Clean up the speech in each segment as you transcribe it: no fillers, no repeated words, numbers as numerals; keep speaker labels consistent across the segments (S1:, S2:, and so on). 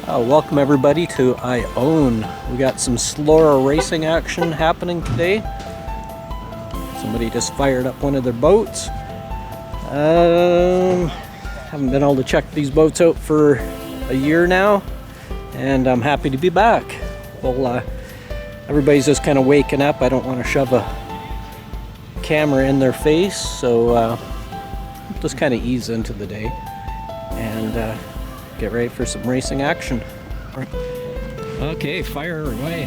S1: Welcome everybody to Ione. We got some SLORA racing action happening today. Somebody just fired up one of their boats. Haven't been able to check these boats out for a year now, and I'm happy to be back. Well, everybody's just kind of waking up. I don't want to shove a camera in their face, so just kind of ease into the day and get ready for some racing action. Okay, fire away.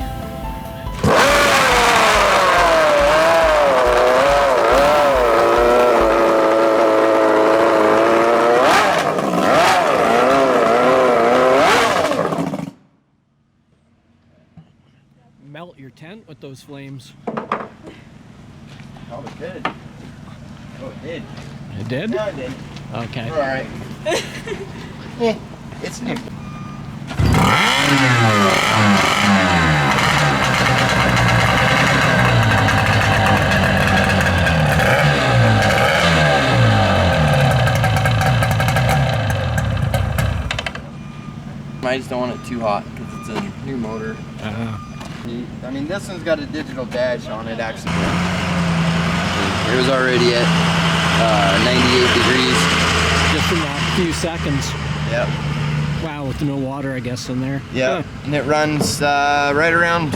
S1: Melt your tent with those flames.
S2: Oh, it did. Oh, it did.
S1: It did?
S2: Yeah, it did.
S1: Okay.
S2: All right. Yeah, it's new. I just don't want it too hot because it's a new motor. I mean, this one's got a digital dash on it actually. It was already at 98 degrees.
S1: Just in that few seconds.
S2: Yep.
S1: Wow, with no water, I guess, in there.
S2: Yeah, and it runs right around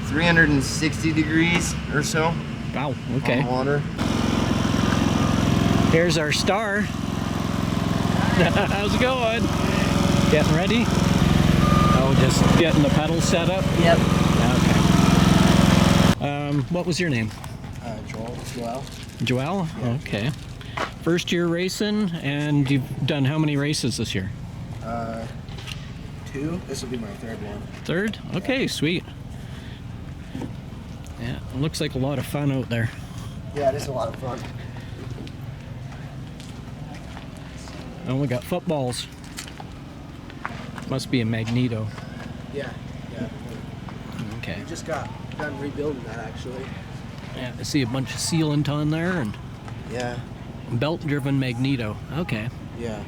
S2: 360 degrees or so.
S1: Wow, okay.
S2: On water.
S1: Here's our star. How's it going? Getting ready? Oh, just getting the pedals set up?
S2: Yep.
S1: Okay. What was your name?
S2: Joel.
S1: Joel? Yeah. Okay. First year racing, and you've done how many races this year?
S3: 2. This will be my 3rd one.
S1: Third? Okay, yeah. Sweet. Yeah, it looks like a lot of fun out there.
S3: Yeah, it is a lot of fun.
S1: Oh, we got footballs. Must be a magneto.
S3: Yeah.
S1: Okay.
S3: We just got done rebuilding that actually.
S1: Yeah, I see a bunch of sealant on there and
S3: Yeah.
S1: belt-driven magneto. Okay.
S3: Yeah.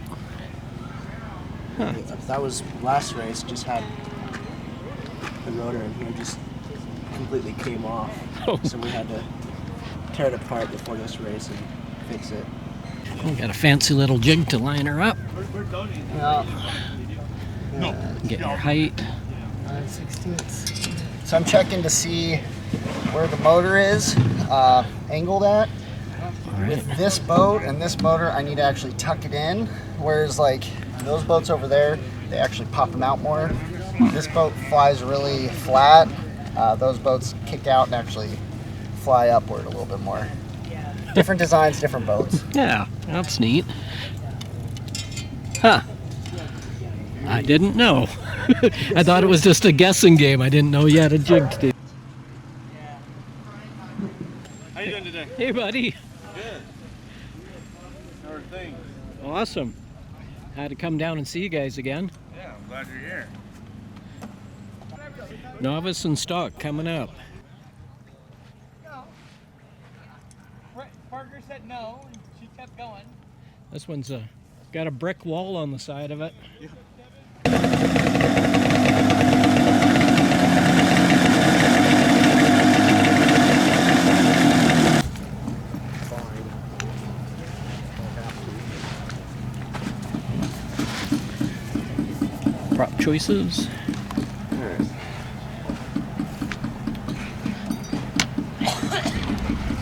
S1: Huh.
S3: That was last race. Just had the rotor in here just completely came off.
S1: Oh.
S3: So we had to tear it apart before this race and fix it.
S1: We got a fancy little jig to line her up.
S3: Yeah.
S1: Get your height.
S3: 9/16. So I'm checking to see where the motor is angled at.
S1: All right.
S3: With this boat and this motor, I need to actually tuck it in, whereas like those boats over there, they actually pop them out more. This boat flies really flat. Those boats kick out and actually fly upward a little bit more. Different designs, different boats.
S1: Yeah, that's neat. Huh. I didn't know. I thought it was just a guessing game. I didn't know you had a jig to do.
S4: How you doing today?
S1: Hey, buddy.
S4: Good. How are things?
S1: Awesome. Had to come down and see you guys again.
S4: Yeah, I'm glad you're here.
S1: Novice and stock coming up.
S5: Parker said no, and she kept going.
S1: This one's got a brick wall on the side of it.
S4: Yeah.
S1: Prop choices.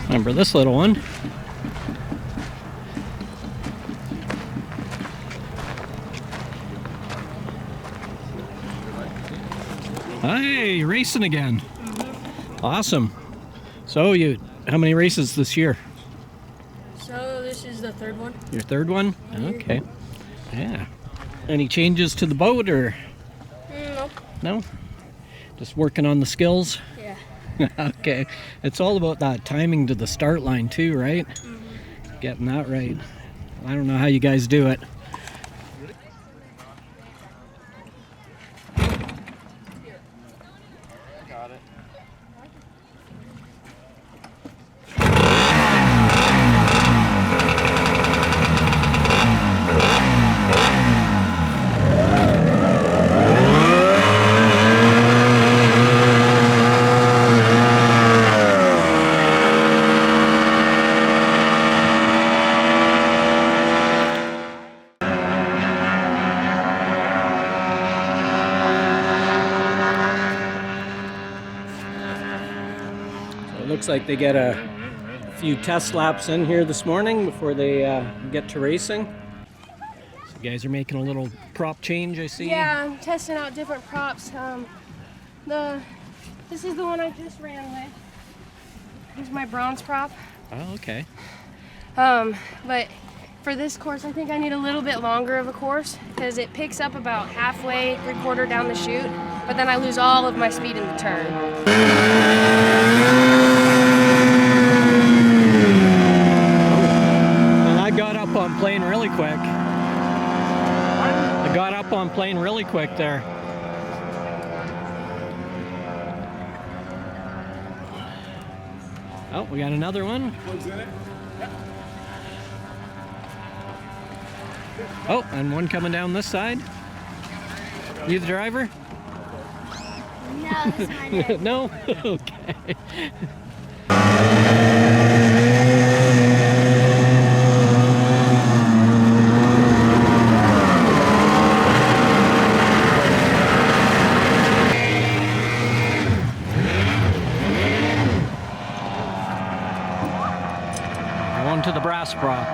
S1: Remember this little one? Hey, racing again. Awesome. So how many races this year?
S6: So this is the 3rd one.
S1: Your 3rd one? Okay. Yeah. Any changes to the boat or?
S6: No.
S1: No? Just working on the skills?
S6: Yeah.
S1: Okay. It's all about that timing to the start line too, right? Mm-hmm. Getting that right. I don't know how you guys do it.
S4: Got it.
S1: looks like they get a few test laps in here this morning before they get to racing. So you guys are making a little prop change, I see.
S6: Yeah, I'm testing out different props. This is the one I just ran with. This is my bronze prop.
S1: Oh, okay.
S6: But for this course, I think I need a little bit longer of a course because it picks up about halfway, 3/4 down the chute, but then I lose all of my speed in the turn.
S1: Well, I got up on plane really quick. I got up on plane really quick there. Oh, we got another one. Oh, and one coming down this side. You the driver?
S6: No, this is my dad.
S1: No? Okay. On to the brass prop.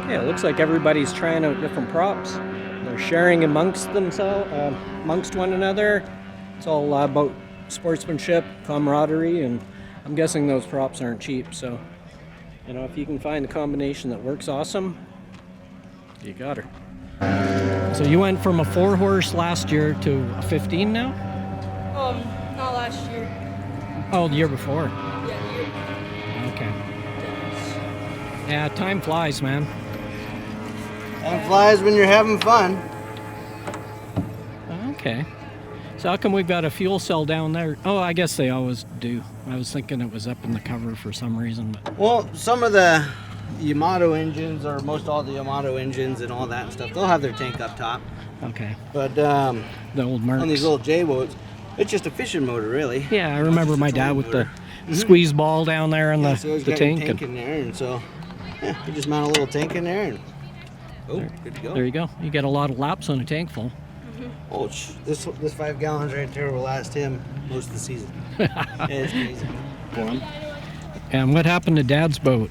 S1: Okay, it looks like everybody's trying out different props. They're sharing amongst themselves, amongst one another. It's all about sportsmanship, camaraderie, and I'm guessing those props aren't cheap. So, you know, if you can find a combination that works awesome, you got her. So you went from a 4-horse last year to a 15 now?
S6: Not last year.
S1: Oh, the year before.
S6: Yeah, the year.
S1: Okay. Yeah, time flies, man.
S3: Time flies when you're having fun.
S1: Okay. So how come we've got a fuel cell down there? Oh, I guess they always do. I was thinking it was up in the cover for some reason, but
S3: Well, some of the Yamato engines, or most all the Yamato engines and all that stuff, they'll have their tank up top.
S1: okay.
S3: But
S1: The old
S3: on these
S1: Mercs.
S3: little J boats, it's just a fishing motor, really.
S1: Yeah, I remember my dad with the squeeze ball down there in
S3: Yeah,
S1: the,
S3: so it's
S1: the
S3: got
S1: tank.
S3: a tank in there, and so yeah, you just mount a little tank in there, and good to go.
S1: There you go. You get a lot of laps on a tank full.
S3: Oh, this 5 gallons right there will last him most of the season. Yeah, it's crazy for him.
S1: And what happened to Dad's boat?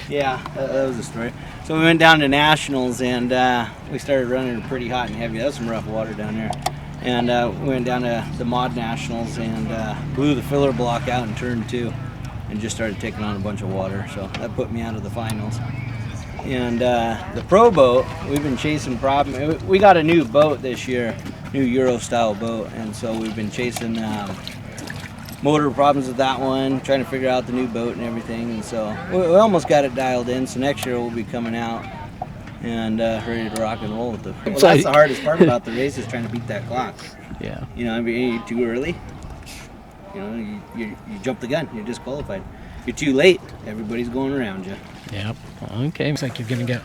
S3: Yeah, that was the story. So we went down to Nationals, and we started running pretty hot and heavy. That was some rough water down there. And we went down to the Mod Nationals and blew the filler block out in turn 2 and just started taking on a bunch of water. So that put me out of the finals. And the pro boat, we've been chasing problems. We got a new boat this year, new Euro style boat, and so we've been chasing motor problems with that one, trying to figure out the new boat and everything. And so we almost got it dialed in. So next year we'll be coming out and ready to rock and roll with it. Well, that's the hardest part about the race, is trying to beat that clock.
S1: Yeah.
S3: You know, I mean, you're too early, you know, you jump the gun, you're disqualified. You're too late, everybody's going around you.
S1: Yep. Okay. Looks like you're gonna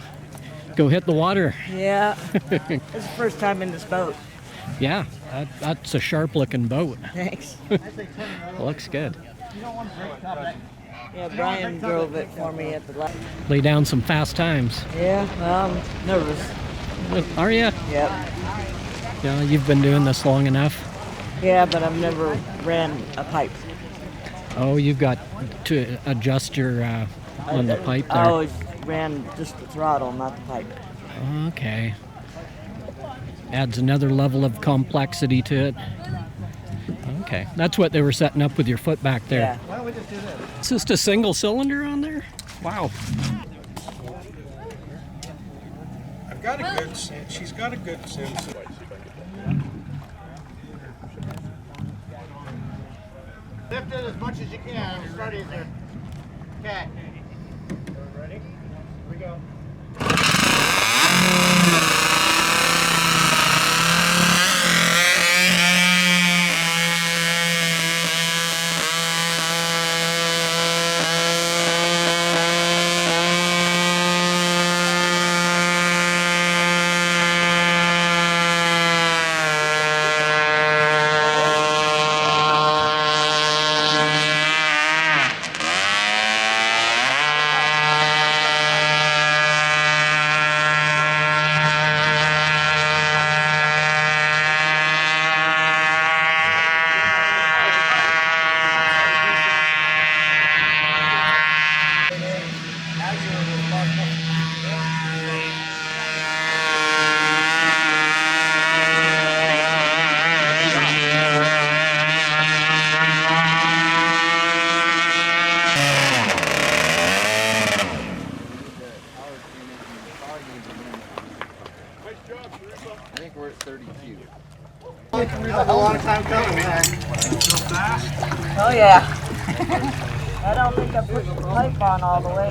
S1: go hit the water.
S5: Yeah. It's the first time in this boat.
S1: Yeah. That's a sharp looking boat.
S5: Thanks.
S1: Looks good.
S5: Yeah, Brian drove it for me at the last.
S1: Lay down some fast times.
S5: Yeah, well, I'm nervous.
S1: Are you?
S5: Yep.
S1: Yeah. You've been doing this long enough.
S5: Yeah, but I've never ran a pipe.
S1: Oh, you've got to adjust your on the pipe there.
S5: I always ran just the throttle, not the pipe.
S1: Okay. Adds another level of complexity to it. Okay. That's what they were setting up with your foot back there.
S5: Yeah.
S1: It's just a single cylinder on there? Wow.
S4: I've got a good sense. She's got a good sense.
S3: Lift it as much as you can. Start easier. Okay. Ready? Here we go.
S2: I think we're at 32.
S3: A long time coming, man.
S5: Oh yeah. I don't think I put the pipe on all the way.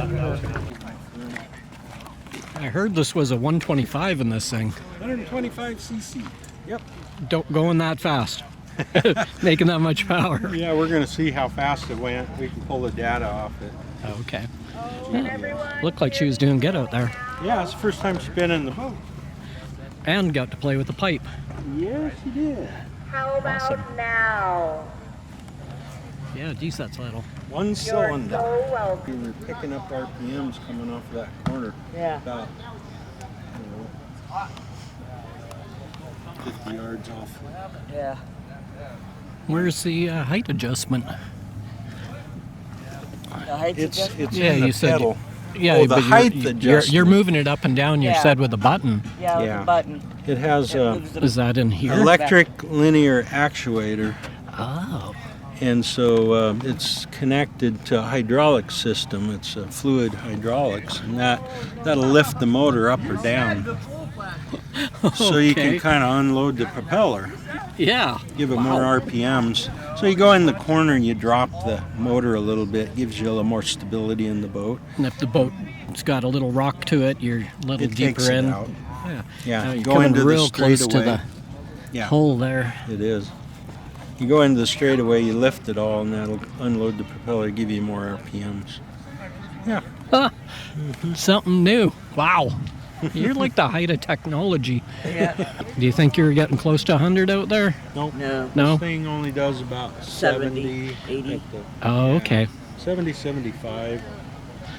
S1: I heard this was a 125 in this thing.
S4: 125 cc. Yep.
S1: Don't going that fast. Making that much power.
S4: Yeah, we're going to see how fast it went. We can pull the data off it.
S1: Okay. Looked like she was doing good out there.
S4: Yeah, it's the first time she's been in the boat.
S1: And got to play with the pipe.
S4: Yes, she did.
S5: How about
S1: Awesome.
S5: now?
S1: Yeah, geez, that's little.
S4: One cylinder.
S5: So welcome.
S4: We were picking up RPMs coming off of that corner.
S5: Yeah.
S4: About, 50 yards off.
S5: Yeah.
S1: Where's the height adjustment?
S5: The height adjustment?
S4: It's
S1: Yeah,
S4: in the
S1: you said
S4: pedal.
S1: Yeah,
S4: Oh, the
S1: but
S4: height
S1: you're
S4: adjustment.
S1: moving it up and down, you
S5: Yeah.
S1: said, with a button.
S5: Yeah, with
S4: Yeah.
S5: the button.
S4: It has
S5: It
S4: a
S5: moves it
S1: Is that in here?
S4: electric linear actuator,
S1: Oh.
S4: and so it's connected to a hydraulic system. It's a fluid hydraulics, and that'll lift the motor up or down. So you
S1: Okay.
S4: can kind of unload the propeller,
S1: Yeah.
S4: give it more RPMs. So you go in the corner and you drop the motor a little bit, gives you a little more stability in the boat.
S1: And if the boat's got a little rock to it, you're a little
S4: It
S1: deeper
S4: takes it
S1: in.
S4: out.
S1: Yeah.
S4: Yeah,
S1: Now
S4: you
S1: you're
S4: go
S1: coming
S4: into the
S1: real close to
S4: straightaway.
S1: the
S4: Yeah,
S1: hole there.
S4: it is. You go into the straightaway, you lift it all, and that'll unload the propeller, give you more RPMs. Yeah.
S1: Something new. Wow. You're like the height of technology.
S5: Yeah.
S1: Do you think you're getting close to 100 out there?
S4: Nope.
S5: No.
S1: No?
S4: This thing only does about
S5: 70,
S4: 70,
S5: 80.
S4: at the-
S1: Oh,
S4: yeah,
S1: okay.
S4: 70, 75.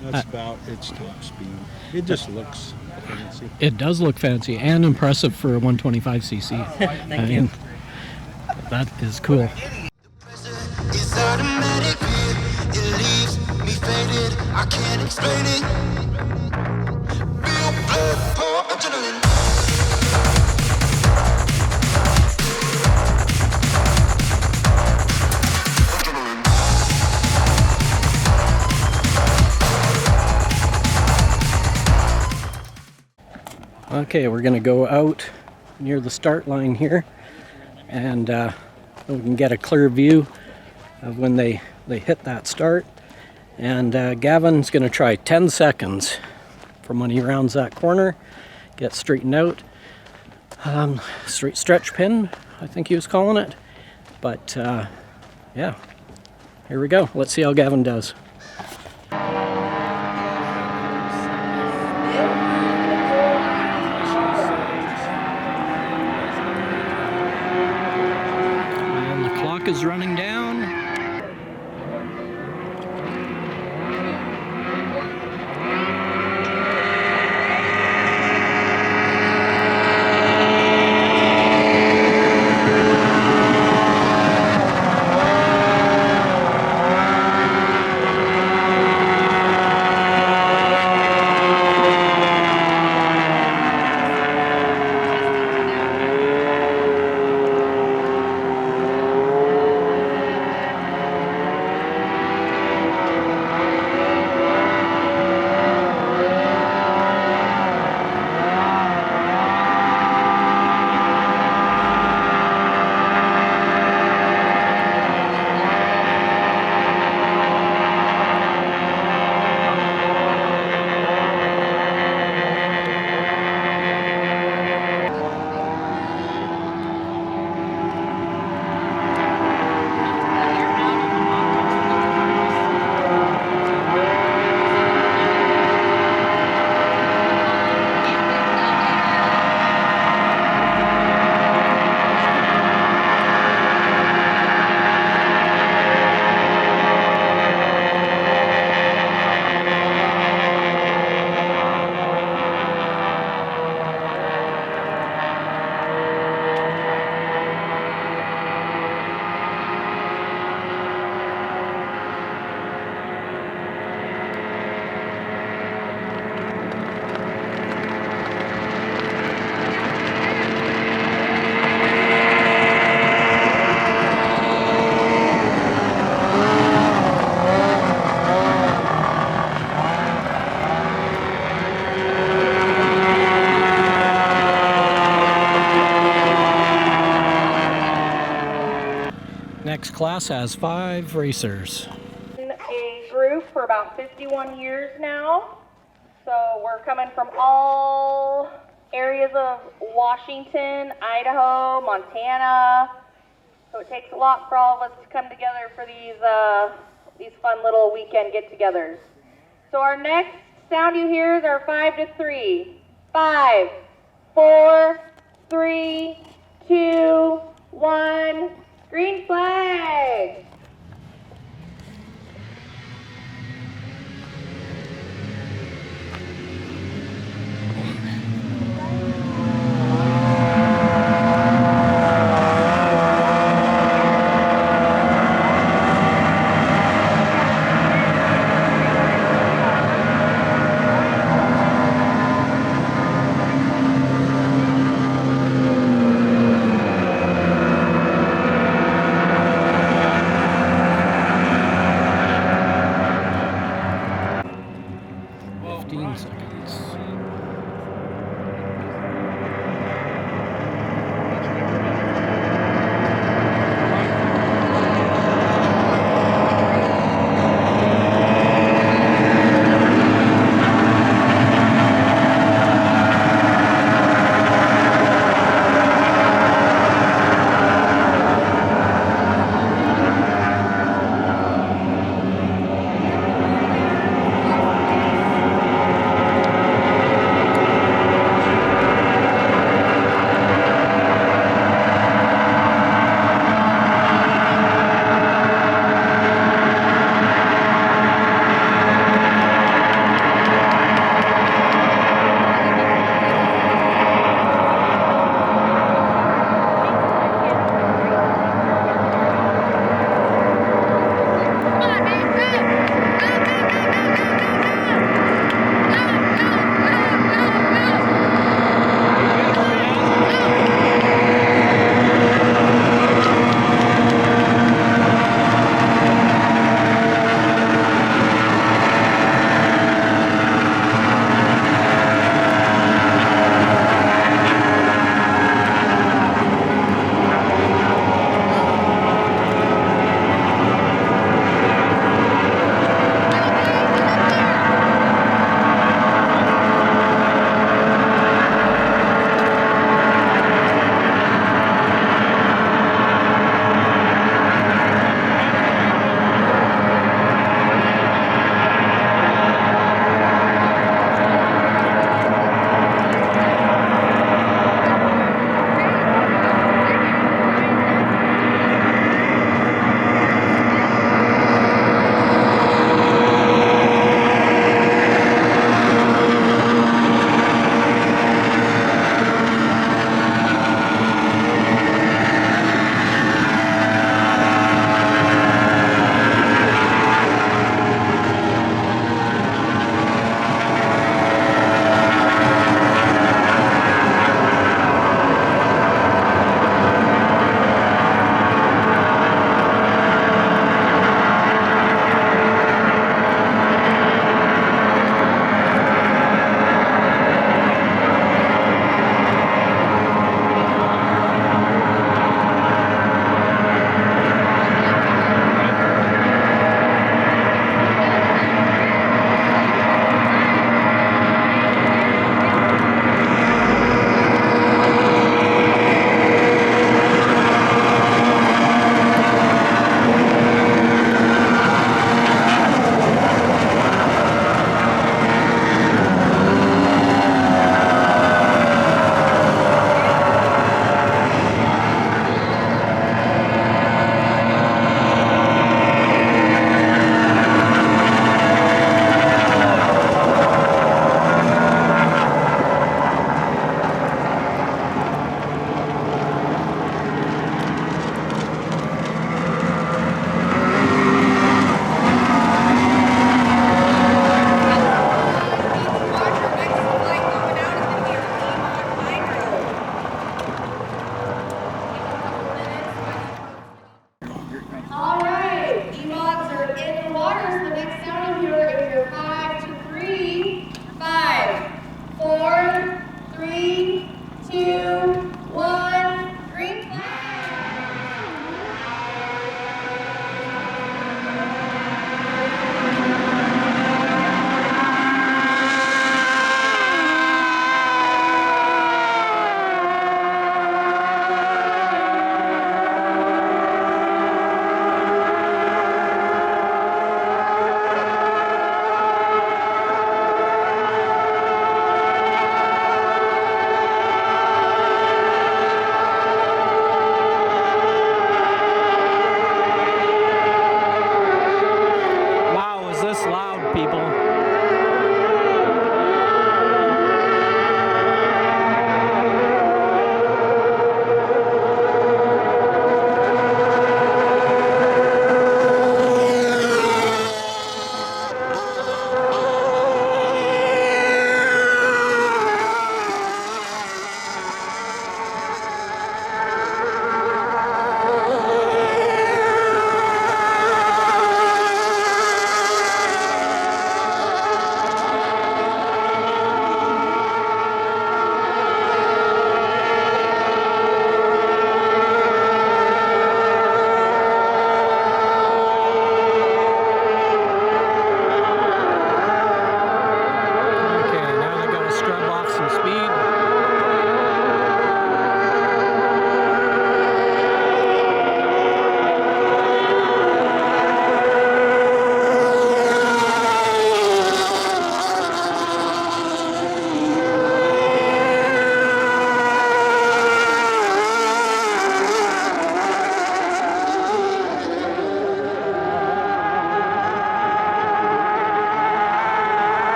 S4: That's about its top speed. It just looks fancy.
S1: It does look fancy and impressive for a 125cc.
S5: Thank you.
S1: That is cool.
S7: It's automatic, it leaves me faded. I can't explain it. Real blood, pour adrenaline.
S1: Okay, we're gonna go out near the start line here, and we can get a clear view of when they hit that start. And Gavin's gonna try 10 seconds from when he rounds that corner, get straightened out. Straight stretch pin, I think he was calling it. But yeah, here we go. Let's see how Gavin does. And the clock is running down. next class has 5 racers.
S8: In a group for about 51 years now. So we're coming from all areas of Washington, Idaho, Montana. So it takes a lot for all of us to come together for these fun little weekend get-togethers. So our next sound you hear is our 5 to 3. 5, 4, 3, 2, 1. Green flag.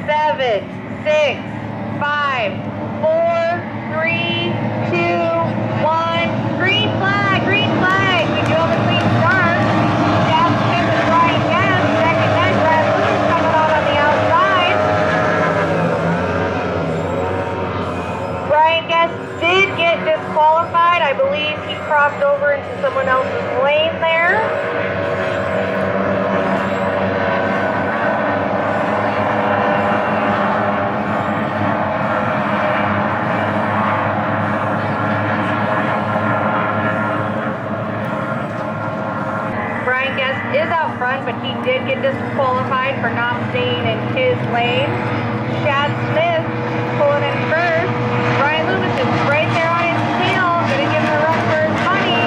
S8: 7, 6, 5, 4, 3, 2, 1. Green flag, green flag. We do have a clean start. Chad Smith and Brian Guest, second and Brad Lewis coming on the outside. Brian Guest did get disqualified. I believe he crossed over into someone else's lane there. Brian Guest is out front, but he did get disqualified for not staying in his lane. Chad Smith pulling in first. Brian Loomis is right there on his tail, gonna give him a run for his money.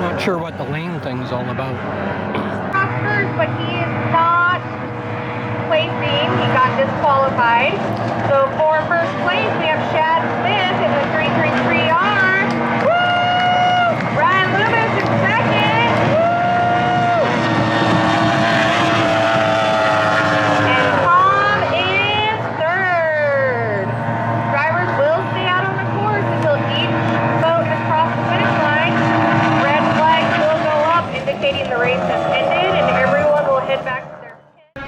S1: Not sure what the lane thing's all about.
S8: Crossed first, but he is not placing. He got disqualified. So for first place, we have Chad Smith in the 333R. Woo! Brian Loomis in second. Woo! And Tom is third. Drivers will stay out on the course until each boat has crossed the finish line. Red flags will go up, indicating the race has ended, and everyone will head back to their pit.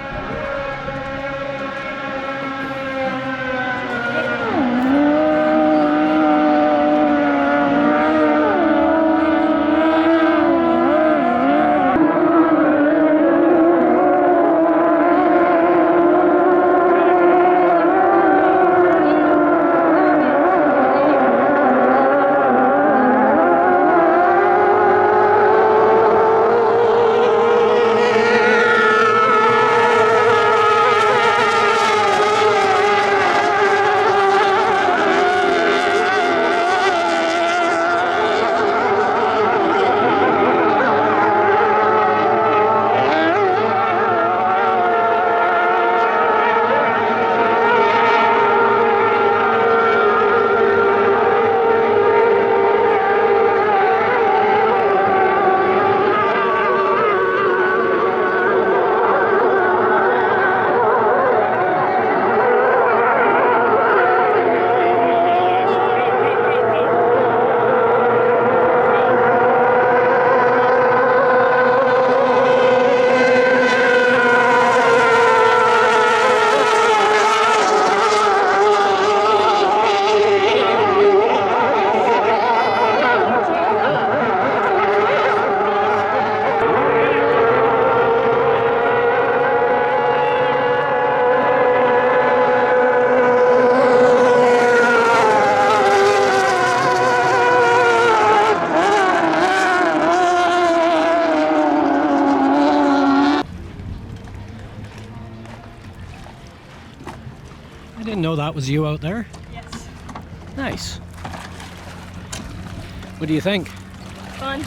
S1: I didn't know that was you out there.
S5: Yes.
S1: Nice. What do you think?
S5: Fun.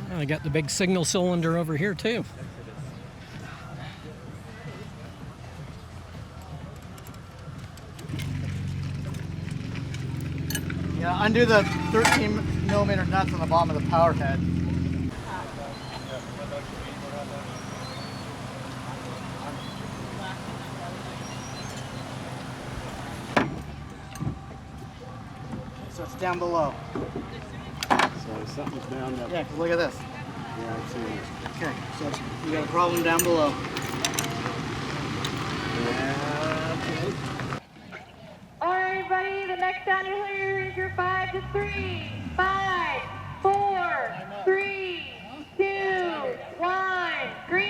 S1: I got the big signal cylinder over here too.
S3: Yeah, undo the 13mm nuts on the bottom of the power head. So it's down below.
S9: So something's down there.
S3: Yeah, 'cause look at this.
S9: Yeah, I've seen it.
S3: Okay, so you got a problem down below.
S8: All right, buddy, the next down here is your 5 to 3. 5, 4, 3, 2, 1. Green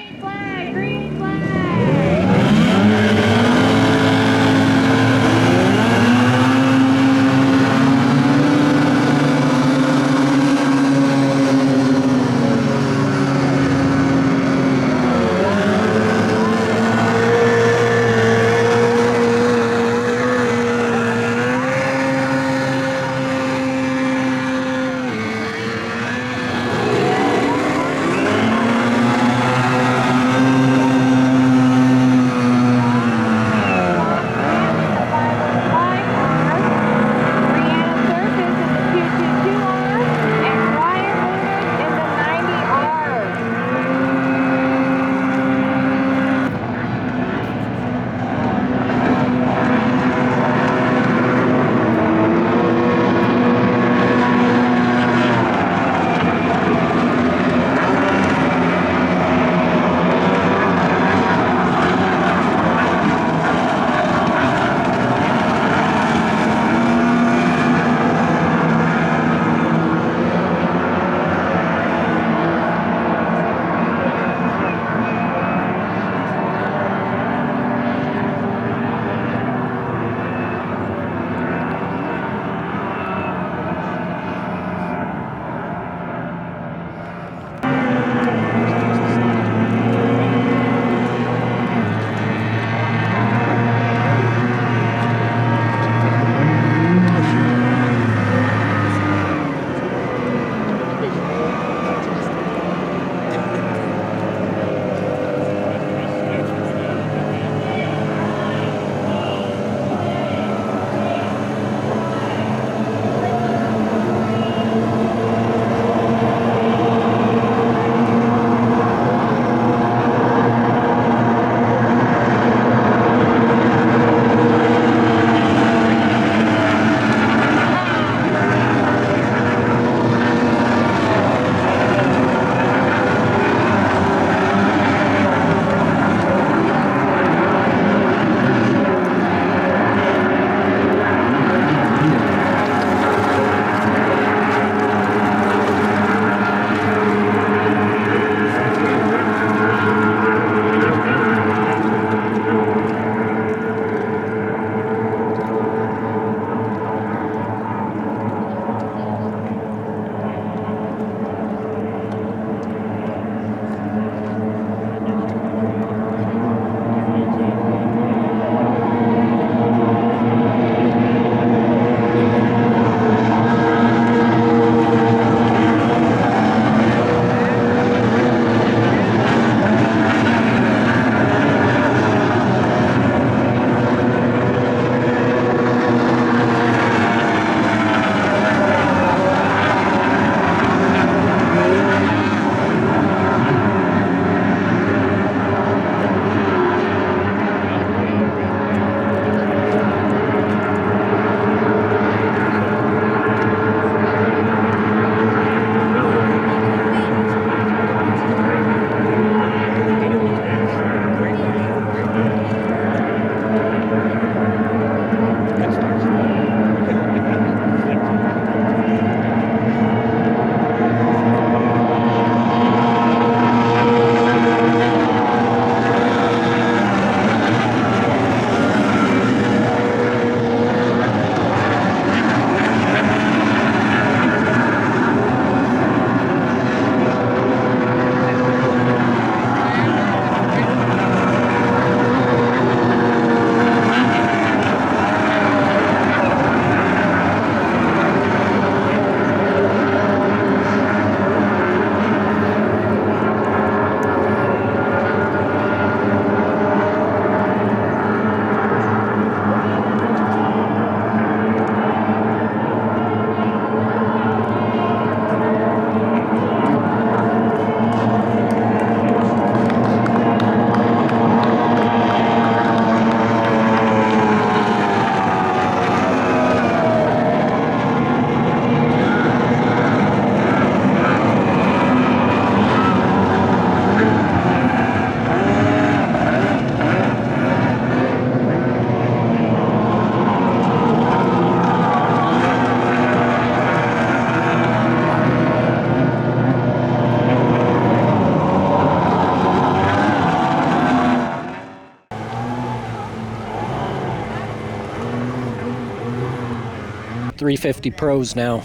S1: 350 pros now.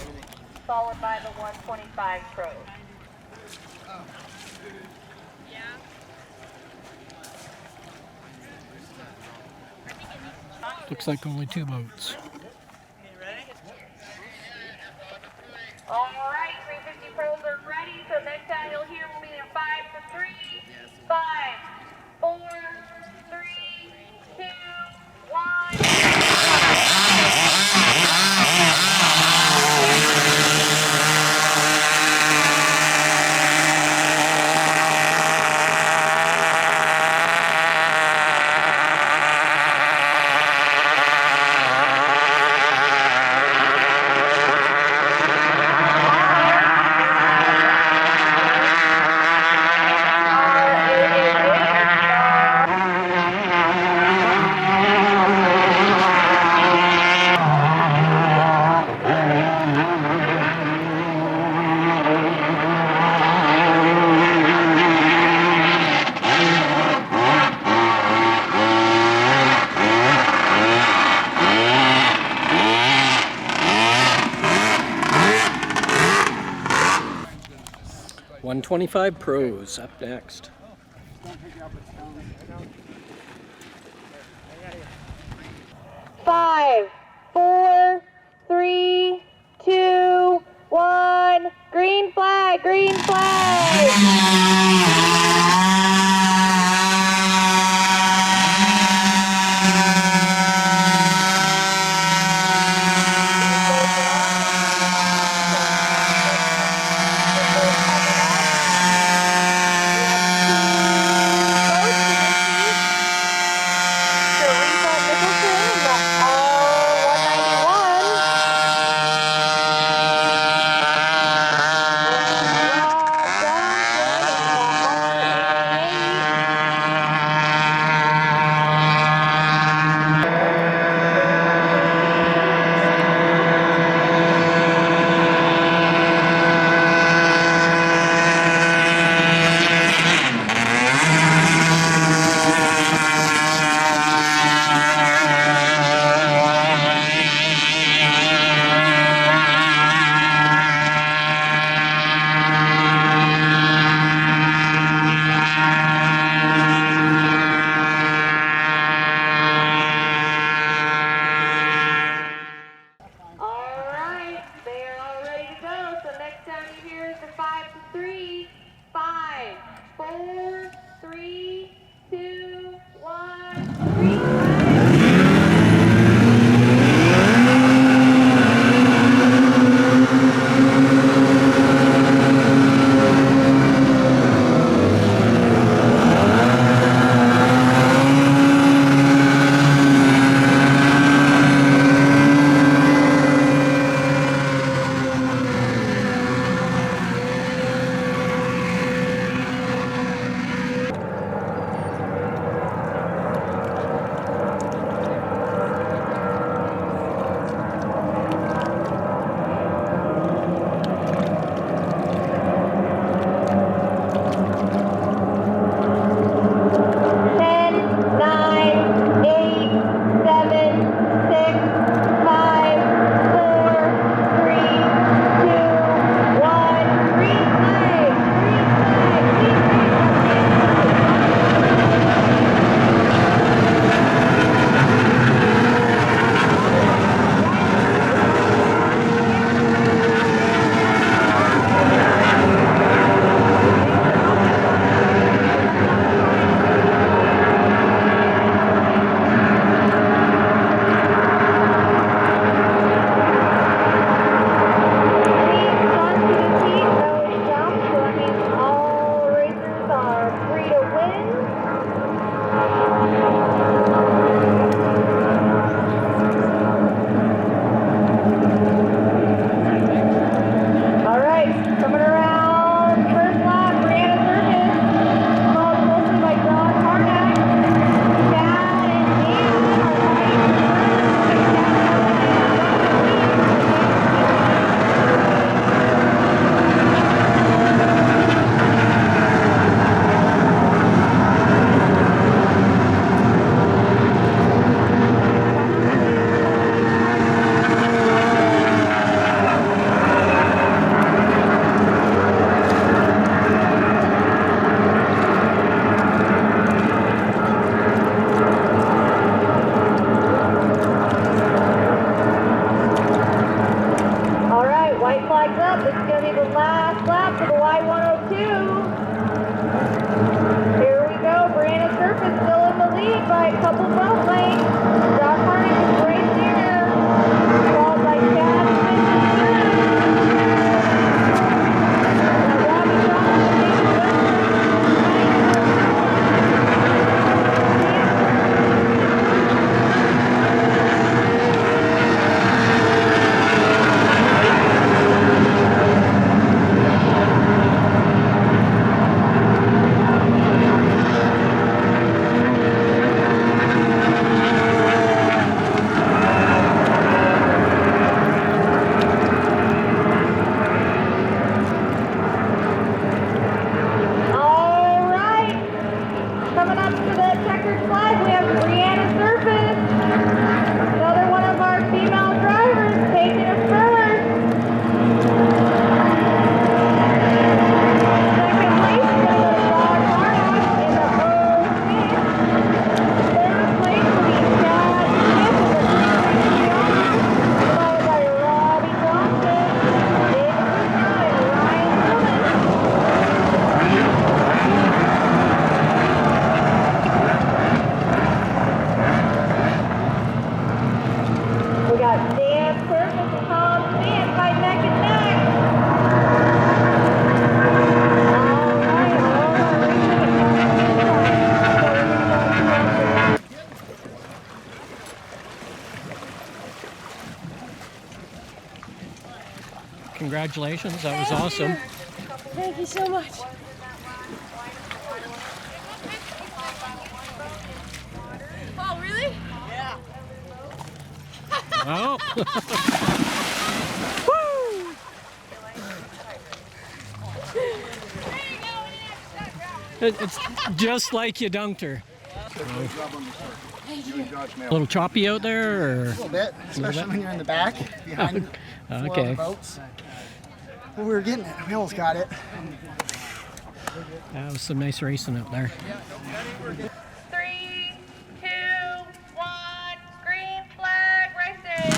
S8: Followed by the 125 pros.
S1: Looks like only 2 boats.
S8: All right, 350 pros are ready. So next time you'll hear will be in 5 to 3, 5, 4, 3, 2, 1.
S1: $125 pros up next.
S8: Five, 4, 3, 2, 1. Green flag, green flag. coming up to the checkered flag, we have Brianna Surface, another one of our female drivers, taking it first. Second place is going to go to Rod Harnack in the 06. Third place will be Chad Smith in the 360R, followed by Robbie Johnson, David Supra, and Ryan Tillman. We got Dan Surface and Tom Smith right neck and neck.
S1: Congratulations, that was awesome.
S6: Thank you so much. Oh, really? Yeah.
S1: Well, it's just like you dunked her. A little choppy out there, or?
S3: A little bit, especially when you're in the back behind the flow of the boats. But we were getting it. We almost got it.
S1: That was some nice racing out there.
S8: 3, 2, 1, green flag racing.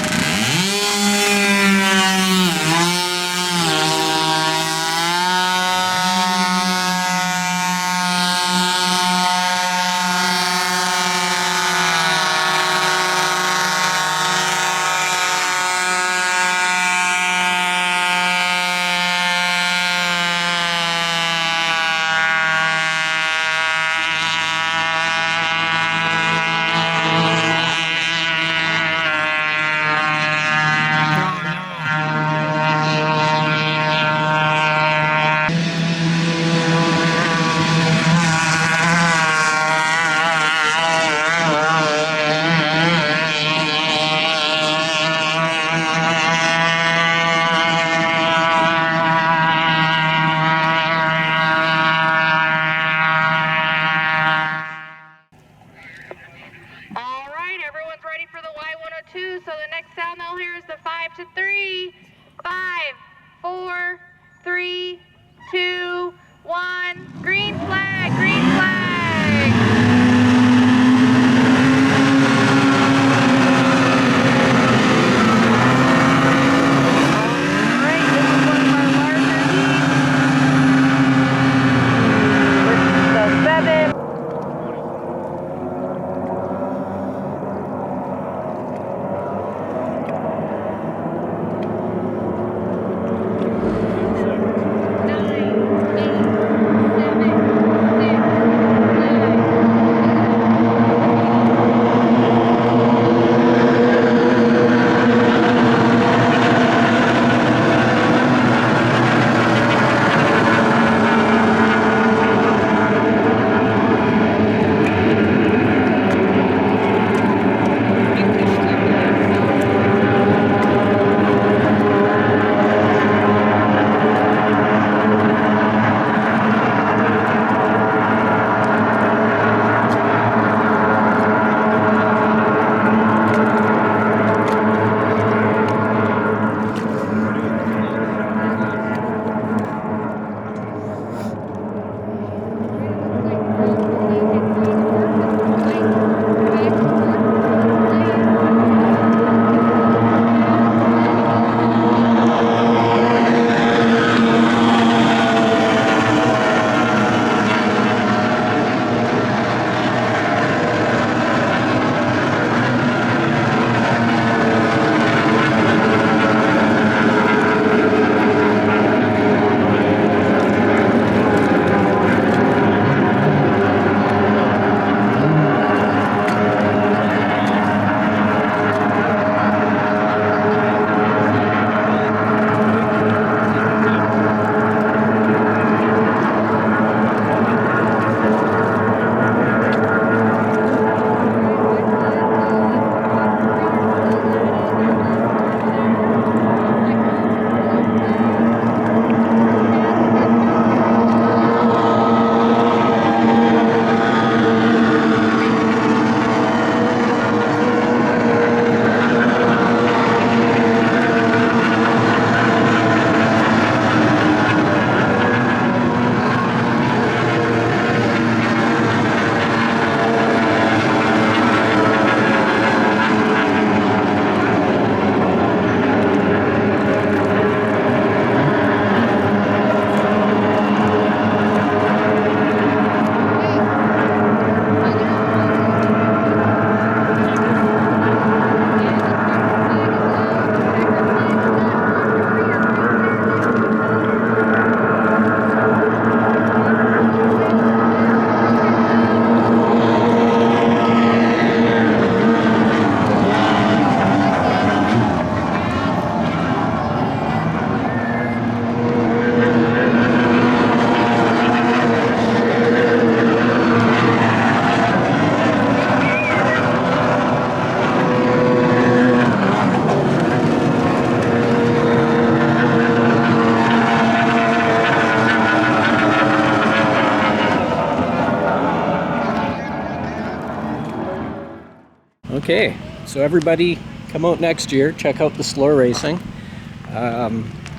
S1: Okay, so everybody come out next year, check out the S.L.O.R.A racing.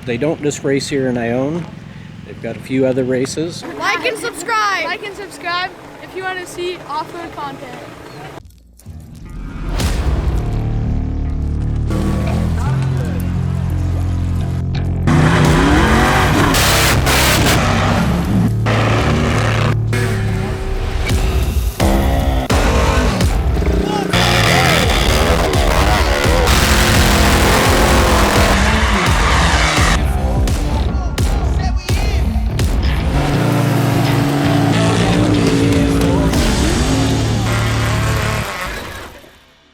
S1: They don't just race here in Ione. They've got a few other races.
S10: Like and subscribe! Like and subscribe if you want to see off-road content.